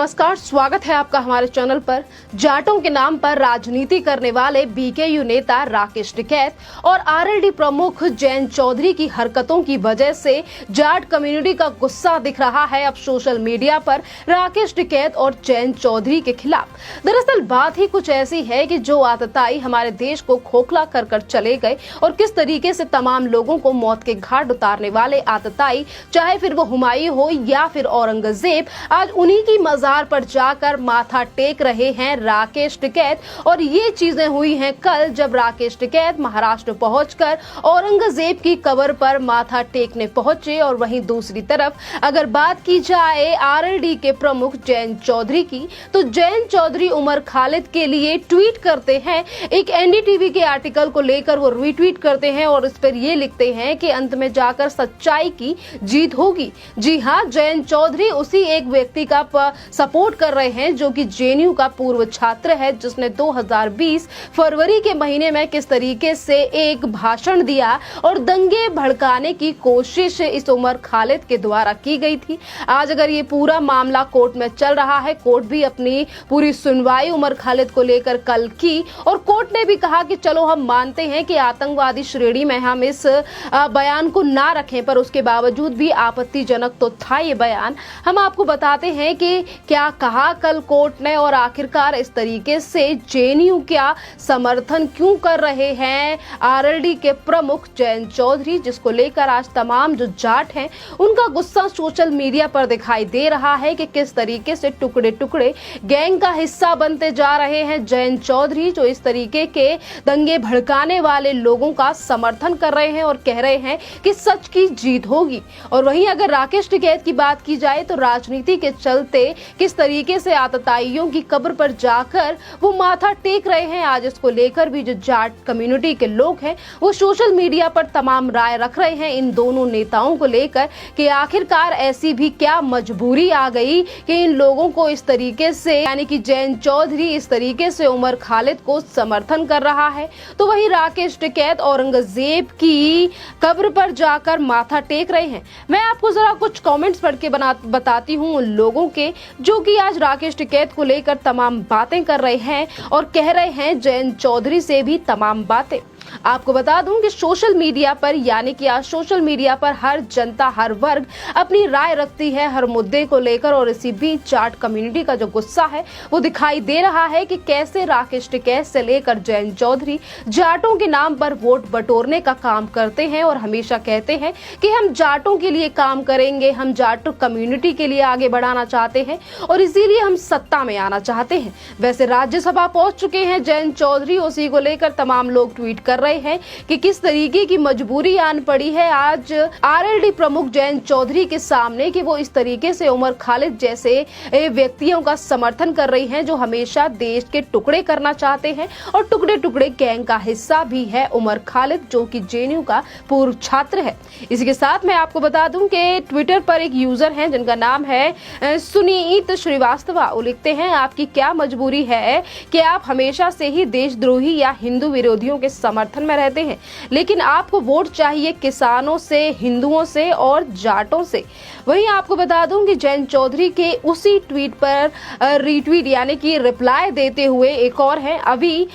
नमस्कार, स्वागत है आपका हमारे चैनल पर। जाटों के नाम पर राजनीति करने वाले बीकेयू नेता राकेश टिकैत और आरएलडी प्रमुख जयंत चौधरी की हरकतों की वजह से जाट कम्युनिटी का गुस्सा दिख रहा है अब सोशल मीडिया पर राकेश टिकैत और जयंत चौधरी के खिलाफ। दरअसल बात ही कुछ ऐसी है कि जो आतताई हमारे देश को खोखला कर चले गए और किस तरीके से तमाम लोगों को मौत के घाट उतारने वाले आतताई, चाहे फिर वो हुमायूं हो या फिर औरंगजेब, आज उन्हीं की मजार पर जाकर माथा टेक रहे हैं राकेश टिकैत। और ये चीजें हुई हैं कल, जब राकेश टिकैत महाराष्ट्र पहुंचकर औरंगजेब की कब्र पर माथा टेकने पहुंचे। और वहीं दूसरी तरफ अगर बात की जाए आरएलडी के प्रमुख जयंत चौधरी की, तो जयंत चौधरी उमर खालिद के लिए ट्वीट करते हैं। एक एनडीटीवी के आर्टिकल को लेकर वो रीट्वीट करते हैं और इस पर ये लिखते हैं कि अंत में जाकर सच्चाई की जीत होगी। जी हाँ, जयंत चौधरी उसी एक व्यक्ति का सपोर्ट कर रहे हैं जो कि जेएनयू का पूर्व छात्र है, जिसने 2020 फरवरी के महीने में किस तरीके से एक भाषण दिया और दंगे भड़काने की कोशिश इस उमर खालिद के द्वारा की गई थी। आज अगर ये पूरा मामला कोर्ट में चल रहा है, कोर्ट भी अपनी पूरी सुनवाई उमर खालिद को लेकर कल की और कोर्ट ने भी कहा कि चलो हम मानते हैं कि आतंकवादी श्रेणी में हम इस बयान को ना रखें, पर उसके बावजूद भी आपत्तिजनक तो था ये बयान। हम आपको बताते हैं कि क्या कहा कल कोर्ट ने और आखिरकार इस तरीके से जेएनयू क्या समर्थन क्यों कर रहे हैं आरएलडी के प्रमुख जयंत चौधरी, जिसको लेकर आज तमाम जो जाट हैं उनका गुस्सा सोशल मीडिया पर दिखाई दे रहा है कि किस तरीके से टुकड़े टुकड़े गैंग का हिस्सा बनते जा रहे हैं जयंत चौधरी, जो इस तरीके के दंगे भड़काने वाले लोगों का समर्थन कर रहे हैं और कह रहे हैं कि सच की जीत होगी। और वहीं अगर राकेश टिकैत की बात की जाए तो राजनीति के चलते किस तरीके से आतताइयों की कब्र पर जाकर वो माथा टेक रहे हैं, आज इसको लेकर भी जो जाट कम्युनिटी के लोग हैं वो सोशल मीडिया पर तमाम राय रख रहे हैं इन दोनों नेताओं को लेकर कि आखिरकार ऐसी भी क्या मजबूरी आ गई कि इन लोगों को इस तरीके से, यानी कि जयंत चौधरी इस तरीके से उमर खालिद को समर्थन कर रहा है। तो वही राकेश टिकैत औरंगजेब की कब्र पर जाकर माथा टेक रहे हैं। मैं आपको जरा कुछ कमेंट्स पढ़ के बताती हूँ उन लोगों के जो कि आज राकेश टिकैत को लेकर तमाम बातें कर रहे हैं और कह रहे हैं जयंत चौधरी से भी तमाम बातें। आपको बता दूं कि सोशल मीडिया पर, यानी कि आज सोशल मीडिया पर हर जनता, हर वर्ग अपनी राय रखती है हर मुद्दे को लेकर। और इसी बीच जाट कम्युनिटी का जो गुस्सा है वो दिखाई दे रहा है कि कैसे राकेश टिकैत से लेकर जयंत चौधरी जाटों के नाम पर वोट बटोरने का काम करते हैं और हमेशा कहते हैं कि हम जाटों के लिए काम करेंगे, हम जाट कम्युनिटी के लिए आगे बढ़ाना चाहते हैं और इसीलिए हम सत्ता में आना चाहते हैं। वैसे राज्यसभा पहुंच चुके हैं जयंत चौधरी, उसी को लेकर तमाम लोग ट्वीट कर रहे हैं कि किस तरीके की मजबूरी आन पड़ी है आज आरएलडी प्रमुख जयंत चौधरी के सामने कि वो इस तरीके से उमर खालिद जैसे व्यक्तियों का समर्थन कर रही हैं जो हमेशा देश के टुकड़े करना चाहते हैं और टुकड़े टुकड़े गैंग का हिस्सा भी है उमर खालिद, जो कि जेएनयू का पूर्व छात्र है। इसी के साथ मैं आपको बता दूं कि ट्विटर पर एक यूजर हैं जिनका नाम है सुनीत श्रीवास्तव। वो लिखते हैं, आपकी क्या मजबूरी है कि आप हमेशा से ही देशद्रोही या हिंदू विरोधियों के समर्थन में रहते हैं, लेकिन आपको वोट चाहिए किसानों से, हिंदुओं से और जाटों से। वहीं आपको बता दूं कि जयंत चौधरी के उसी ट्वीट पर रीट्वीट यानी कि रिप्लाई देते हुए एक और है अभी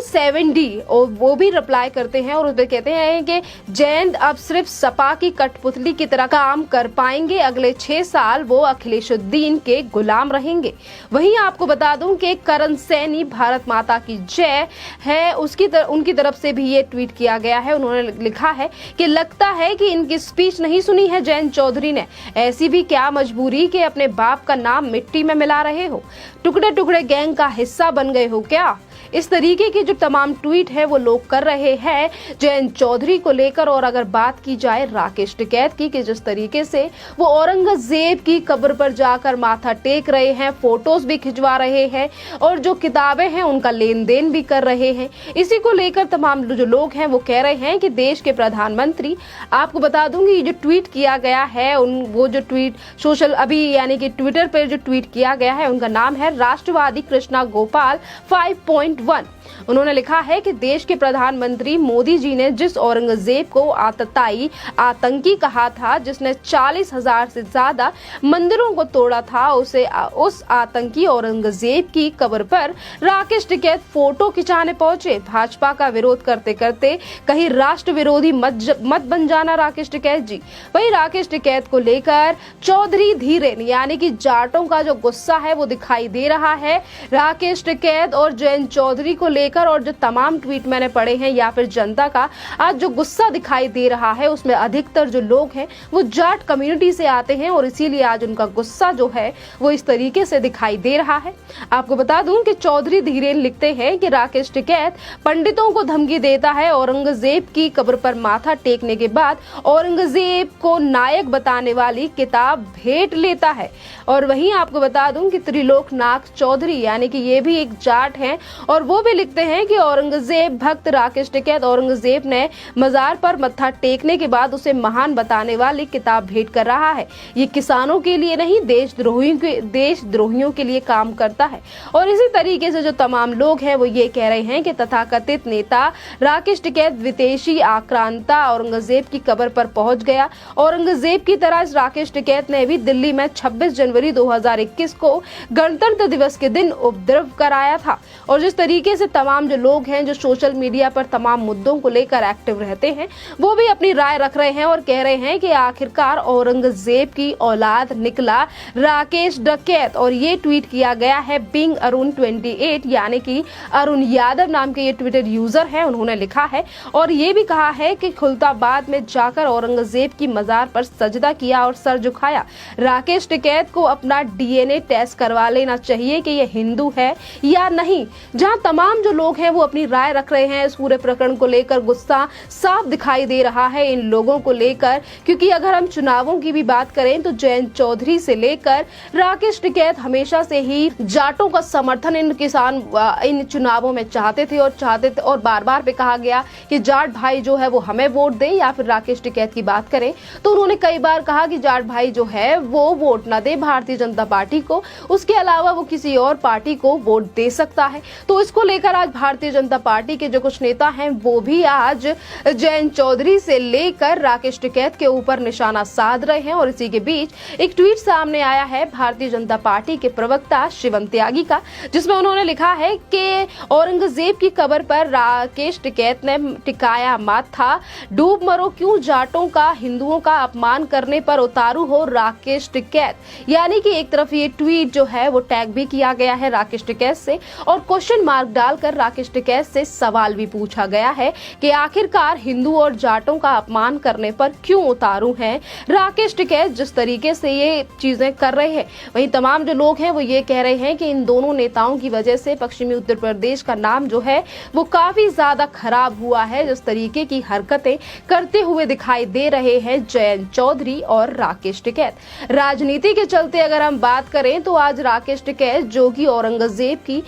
7D, वो भी रिप्लाई करते हैं और उसमें कहते हैं कि जयंत अब सिर्फ सपा की कठपुतली की तरह काम कर पाएंगे, अगले 6 साल वो अखिलेशुद्दीन के गुलाम रहेंगे। वहीं आपको बता दूं कि करण सैनी भारत माता की जय है, उनकी तरफ से भी ये ट्वीट किया गया है। उन्होंने लिखा है कि लगता है कि इनकी स्पीच नहीं सुनी है जयंत चौधरी ने, ऐसी भी क्या मजबूरी कि अपने बाप का नाम मिट्टी में मिला रहे हो, टुकड़े टुकड़े गैंग का हिस्सा बन गए हो क्या। इस तरीके की जो तमाम ट्वीट है वो लोग कर रहे हैं जयंत चौधरी को लेकर। और अगर बात की जाए राकेश टिकैत की कि जिस तरीके से वो औरंगजेब की कब्र पर जाकर माथा टेक रहे हैं, फोटोज भी खिंचवा रहे हैं और जो किताबें हैं उनका लेन देन भी कर रहे हैं, इसी को लेकर तमाम जो लोग हैं वो कह रहे हैं कि देश के प्रधानमंत्री, आपको बता दूंगी ये जो ट्वीट किया गया है वो जो ट्वीट सोशल अभी यानी कि ट्विटर पर जो ट्वीट किया गया है उनका नाम है राष्ट्रवादी कृष्णा गोपाल 5.1। उन्होंने लिखा है कि देश के प्रधानमंत्री मोदी जी ने जिस औरंगजेब को आतताई आतंकी कहा था, जिसने 40,000 से ज्यादा मंदिरों को तोड़ा था, उस आतंकी औरंगजेब की कब्र पर राकेश टिकैत फोटो खिंचाने पहुंचे। भाजपा का विरोध करते करते कहीं राष्ट्र विरोधी मत बन जाना राकेश टिकैत जी। वही राकेश टिकैत को लेकर चौधरी धीरेन यानी कि जाटों का जो गुस्सा है वो दिखाई दे रहा है। राकेश टिकैत और जयंत चौधरी को लेकर और जो तमाम ट्वीट मैंने पढ़े हैं या फिर जनता का आज जो गुस्सा दिखाई दे रहा है उसमें अधिकतर जो लोग हैं वो जाट कम्युनिटी से आते हैं और इसीलिए आज उनका गुस्सा जो है वो इस तरीके से दिखाई दे रहा है। आपको बता दूं कि चौधरी धीरेन लिखते हैं कि राकेश टिकैत पंडितों को धमकी देता है, औरंगजेब की कब्र पर माथा टेकने के बाद औरंगजेब को नायक बताने वाली किताब भेंट लेता है। और वहीं आपको बता दूं कि त्रिलोकनाथ चौधरी यानी कि ये भी एक जाट हैं और वो भी लिखते हैं कि औरंगजेब भक्त राकेश टिकैत औरंगजेब ने मजार पर मत्था टेकने के बाद उसे महान बताने वाली किताब भेंट कर रहा है। ये किसानों के लिए नहीं देशद्रोहियों के लिए काम करता है। और इसी तरीके से जो तमाम लोग हैं वो ये कह रहे हैं कि तथाकथित नेता राकेश टिकैत विदेशी आक्रांता औरंगजेब की कब्र पर पहुंच गया। औरंगजेब की तरह राकेश टिकैत ने भी दिल्ली में 26 जनवरी 2021 को गणतंत्र दिवस के दिन उपद्रव कराया था। और जिस तरीके से तमाम जो लोग हैं जो सोशल मीडिया पर तमाम मुद्दों को लेकर एक्टिव रहते हैं वो भी अपनी राय रख रहे हैं और कह रहे हैं कि आखिरकार औरंगजेब की औलाद निकला राकेश टिकैत। और ये ट्वीट किया गया है बिंग अरुण 28 यानी कि अरुण यादव नाम के ये ट्विटर यूजर है, उन्होंने लिखा है और ये भी कहा है कि खुलताबाद में जाकर औरंगजेब की मजार पर सजदा किया और सर झुकाया। राकेश टिकैत को अपना DNA टेस्ट करवा लेना चाहिए कि ये हिंदू है या नहीं। जहां तमाम जो लोग हैं वो अपनी राय रख रहे हैं इस पूरे प्रकरण को लेकर, गुस्सा साफ दिखाई दे रहा है इन लोगों को लेकर। क्योंकि अगर हम चुनावों की भी बात करें तो जयंत चौधरी से लेकर राकेश टिकैत हमेशा से ही जाटों का समर्थन इन चुनावों में चाहते थे और बार बार पे कहा गया कि जाट भाई जो है वो हमें वोट दे। या फिर राकेश टिकैत की बात करें तो उन्होंने कई बार कहा कि जाट भाई जो है वो वोट ना दे भारतीय जनता पार्टी को, उसके अलावा वो किसी और पार्टी को वोट दे सकता है। तो इसको लेकर आज भारतीय जनता पार्टी के जो कुछ नेता हैं वो भी आज जयंत चौधरी से लेकर राकेश टिकैत के ऊपर निशाना साध रहे हैं। और इसी के बीच एक ट्वीट सामने आया है भारतीय जनता पार्टी के प्रवक्ता शिवम त्यागी का, जिसमें उन्होंने लिखा है कि औरंगजेब की कब्र पर राकेश टिकैत ने टिकाया माथा, डूब मरो क्यों जाटों का, हिंदुओं का अपमान करने पर उतारू हो राकेश टिकैत। यानी कि एक तरफ ये ट्वीट जो है वो टैग भी किया गया है राकेश टिकैत से और क्वेश्चन मार्क डालकर राकेश टिकैत से सवाल भी पूछा गया है कि आखिरकार हिंदू और जाटों का अपमान करने पर क्यों उतारू हैं राकेश टिकैत। जिस तरीके से ये चीजें कर रहे हैं वहीं तमाम जो लोग हैं वो ये कह रहे हैं कि इन दोनों नेताओं की वजह से पश्चिमी उत्तर प्रदेश का नाम जो है वो काफी ज्यादा खराब हुआ है। जिस तरीके की हरकतें करते हुए दिखाई दे रहे हैं जयंत चौधरी और राकेश टिकैत। राजनीति के चलते अगर हम बात करें तो आज राकेश टिकैत जो कि औरंगजेब की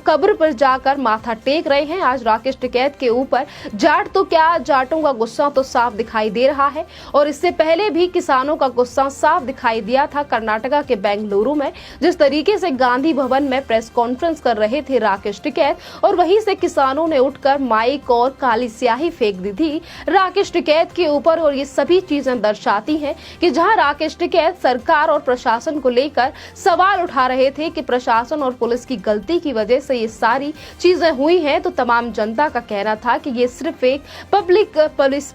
कब्र पर जाकर माथा टेक रहे हैं। आज राकेश टिकैत के ऊपर जाट तो क्या, जाटों का गुस्सा तो साफ दिखाई दे रहा है। और इससे पहले भी किसानों का गुस्सा साफ दिखाई दिया था कर्नाटका के बेंगलुरु में, जिस तरीके से गांधी भवन में प्रेस कॉन्फ्रेंस कर रहे थे राकेश टिकैत और वहीं से किसानों ने उठकर माइक और काली स्याही फेंक दी थी राकेश टिकैत के ऊपर। और ये सभी चीजें दर्शाती हैं कि जहां राकेश टिकैत सरकार और प्रशासन को लेकर सवाल उठा रहे थे कि प्रशासन और पुलिस की गलती की वजह से ये सारी चीजें हुई हैं, तो तमाम जनता का कहना था कि ये सिर्फ एक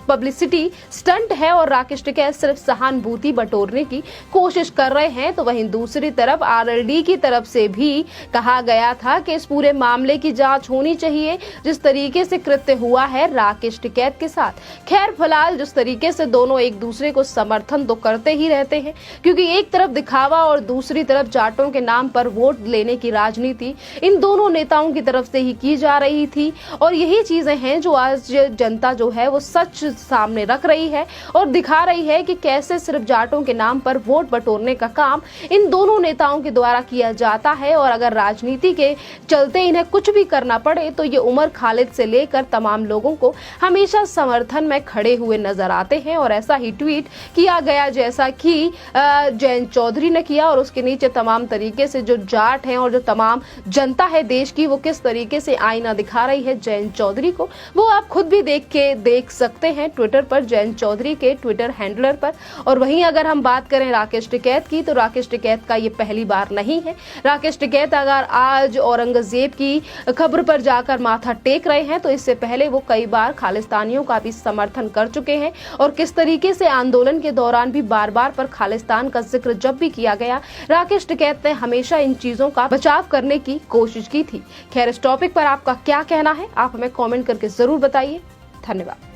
पब्लिसिटी स्टंट है और राकेश टिकैत सिर्फ सहानुभूति बटोरने की कोशिश कर रहे हैं। तो वहीं दूसरी तरफ आरएलडी की तरफ से भी कहा गया था कि इस पूरे मामले की जांच होनी चाहिए जिस तरीके से कृत्य हुआ है राकेश टिकैत के साथ। खैर फिलहाल जिस तरीके से दोनों एक दूसरे को समर्थन तो करते ही रहते हैं, क्योंकि एक तरफ दिखावा और दूसरी तरफ जाटों के नाम पर वोट लेने की राजनीति इन दोनों नेताओं की तरफ से ही की जा रही थी। और यही चीजें हैं जो आज जनता जो है वो सच सामने रख रही है और दिखा रही है कि कैसे सिर्फ जाटों के नाम पर वोट बटोरने का काम इन दोनों नेताओं के द्वारा किया जाता है। और अगर राजनीति के चलते इन्हें कुछ भी करना पड़े तो ये उमर खालिद टिकैत से लेकर तमाम लोगों को हमेशा समर्थन में खड़े हुए नजर आते हैं। और ऐसा ही ट्वीट किया गया जैसा कि जयंत चौधरी ने किया, और उसके नीचे तमाम तरीके से जो जाट हैं और जो तमाम जनता है देश की, वो किस तरीके से आईना दिखा रही है जयंत चौधरी को, वो आप खुद भी देख सकते हैं ट्विटर पर, जयंत चौधरी के ट्विटर हैंडलर पर। और वहीं अगर हम बात करें राकेश टिकैत की, तो राकेश टिकैत का ये पहली बार नहीं है। राकेश टिकैत अगर आज औरंगजेब की खबर पर जाकर माथा टेक रहे हैं, तो इससे पहले वो कई बार खालिस्तानियों का भी समर्थन कर चुके हैं। और किस तरीके से आंदोलन के दौरान भी बार बार पर खालिस्तान का जिक्र जब भी किया गया, राकेश टिकैत ने हमेशा इन चीजों का बचाव करने की कोशिश की थी। खैर, इस टॉपिक पर आपका क्या कहना है, आप हमें कमेंट करके जरूर बताइए। धन्यवाद।